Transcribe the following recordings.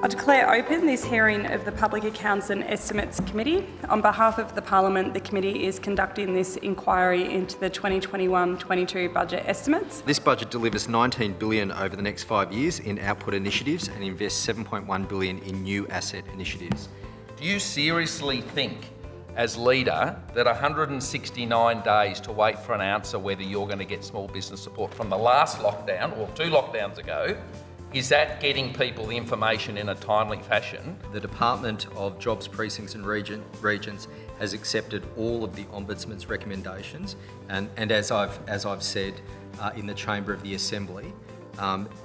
I declare open this hearing of the Public Accounts and Estimates Committee. On behalf of the Parliament, the committee is conducting this inquiry into the 2021-22 budget estimates. This budget delivers $19 billion over the next 5 years in output initiatives and invests $7.1 billion in new asset initiatives. Do you seriously think, as leader, that 169 days to wait for an answer whether you're going to get small business support from the last lockdown or 2 lockdowns ago, is that getting people the information in a timely fashion? The Department of Jobs, Precincts and Regions has accepted all of the Ombudsman's recommendations and as I've said in the Chamber of the Assembly,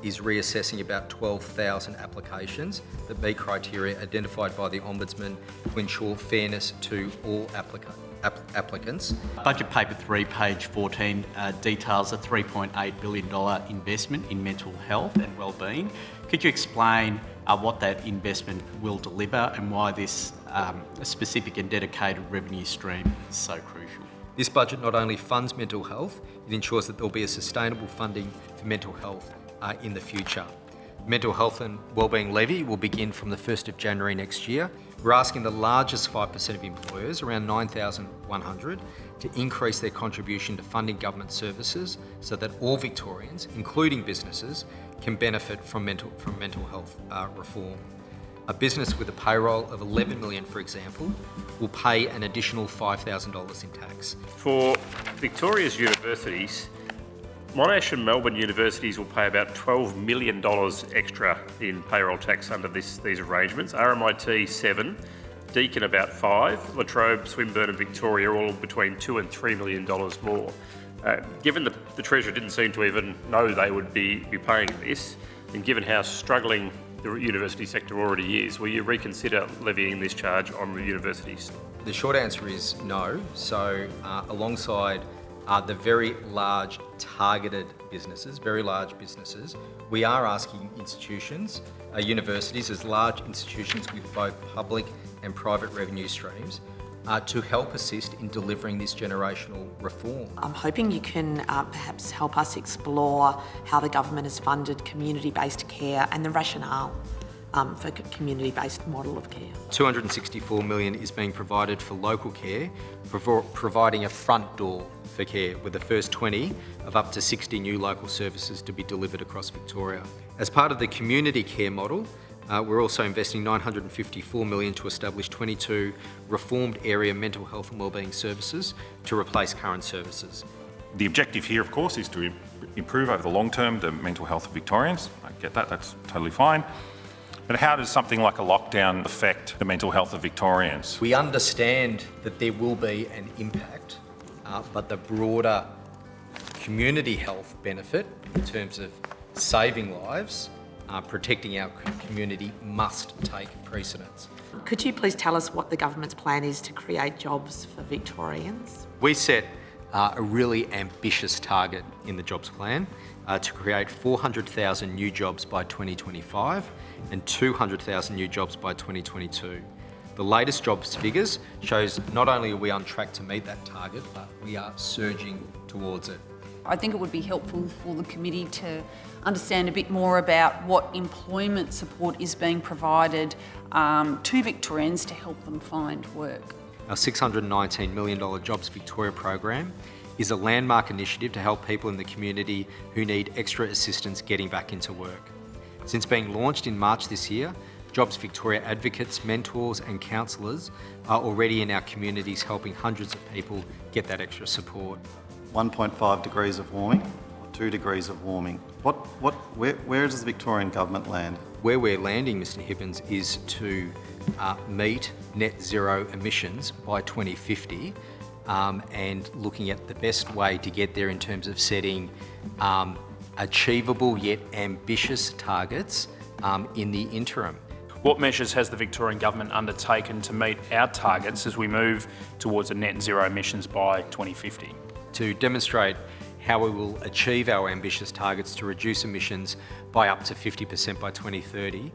is reassessing about 12,000 applications that meet criteria identified by the Ombudsman to ensure fairness to all applicants. Budget Paper 3, page 14, details a $3.8 billion investment in mental health and wellbeing. Could you explain what that investment will deliver and why this specific and dedicated revenue stream is so crucial? This budget not only funds mental health, it ensures that there will be a sustainable funding for mental health in the future. Mental health and wellbeing levy will begin from the 1st of January next year. We're asking the largest 5% of employers, around 9,100, to increase their contribution to funding government services so that all Victorians, including businesses, can benefit from mental health reform. A business with a payroll of $11 million, for example, will pay an additional $5,000 in tax. For Victoria's universities, Monash and Melbourne universities will pay about $12 million extra in payroll tax under these arrangements. RMIT 7, Deakin about 5, La Trobe, Swinburne and Victoria all between $2 and $3 million more. Given the Treasurer didn't seem to even know they would be paying this, and given how struggling the university sector already is, will you reconsider levying this charge on the universities? The short answer is no. So alongside the very large targeted businesses, very large businesses, we are asking institutions, universities as large institutions with both public and private revenue streams, to help assist in delivering this generational reform. I'm hoping you can perhaps help us explore how the government has funded community-based care and the rationale for a community-based model of care. $264 million is being provided for local care, providing a front door for care, with the first 20 of up to 60 new local services to be delivered across Victoria. As part of the community care model, we're also investing $954 million to establish 22 reformed area mental health and wellbeing services to replace current services. The objective here, of course, is to improve over the long term the mental health of Victorians. I get that, that's totally fine. But how does something like a lockdown affect the mental health of Victorians? We understand that there will be an impact, but the broader community health benefit in terms of saving lives, protecting our community must take precedence. Could you please tell us what the government's plan is to create jobs for Victorians? We set a really ambitious target in the jobs plan to create 400,000 new jobs by 2025 and 200,000 new jobs by 2022. The latest jobs figures shows not only are we on track to meet that target, but we are surging towards it. I think it would be helpful for the committee to understand a bit more about what employment support is being provided to Victorians to help them find work. Our $619 million Jobs Victoria program is a landmark initiative to help people in the community who need extra assistance getting back into work. Since being launched in March this year, Jobs Victoria advocates, mentors and counsellors are already in our communities helping hundreds of people get that extra support. 1.5 degrees of warming, or 2 degrees of warming. Where does the Victorian government land? Where we're landing, Mr Hibbins, is to meet net zero emissions by 2050 and looking at the best way to get there in terms of setting achievable yet ambitious targets in the interim. What measures has the Victorian Government undertaken to meet our targets as we move towards a net zero emissions by 2050? To demonstrate how we will achieve our ambitious targets to reduce emissions by up to 50% by 2030,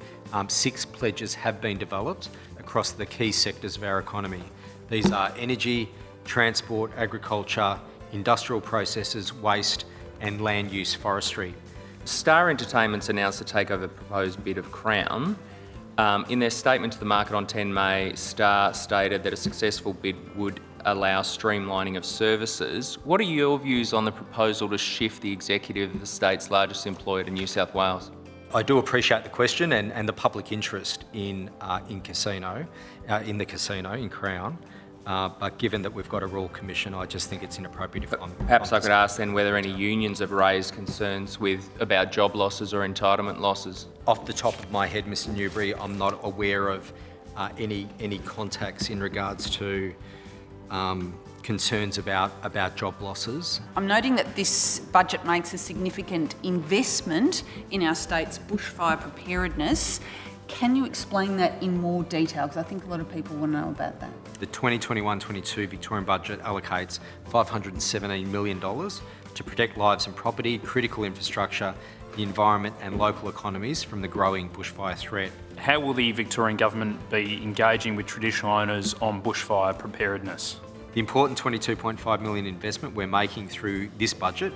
6 pledges have been developed across the key sectors of our economy. These are energy, transport, agriculture, industrial processes, waste and land use forestry. Star Entertainment's announced the takeover proposed bid of Crown. In their statement to the market on 10 May, Star stated that a successful bid would allow streamlining of services. What are your views on the proposal to shift the executive of the state's largest employer to New South Wales? I do appreciate the question and the public interest in the casino in Crown. But given that we've got a Royal Commission, I just think it's inappropriate. Perhaps I could ask then whether any unions have raised concerns about job losses or entitlement losses. Off the top of my head, Mr Newbury, I'm not aware of any contacts in regards to concerns about job losses. I'm noting that this budget makes a significant investment in our state's bushfire preparedness. Can you explain that in more detail? Because I think a lot of people want to know about that. The 2021-22 Victorian budget allocates $517 million to protect lives and property, critical infrastructure, the environment and local economies from the growing bushfire threat. How will the Victorian Government be engaging with traditional owners on bushfire preparedness? The important $22.5 million investment we're making through this budget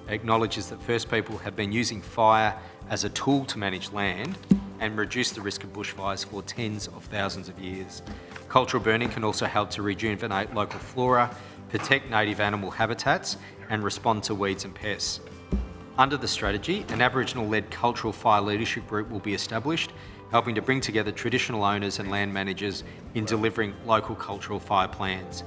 acknowledges that First People have been using fire as a tool to manage land and reduce the risk of bushfires for tens of thousands of years. Cultural burning can also help to rejuvenate local flora, protect native animal habitats and respond to weeds and pests. Under the strategy, an Aboriginal-led cultural fire leadership group will be established, helping to bring together traditional owners and land managers in delivering local cultural fire plans.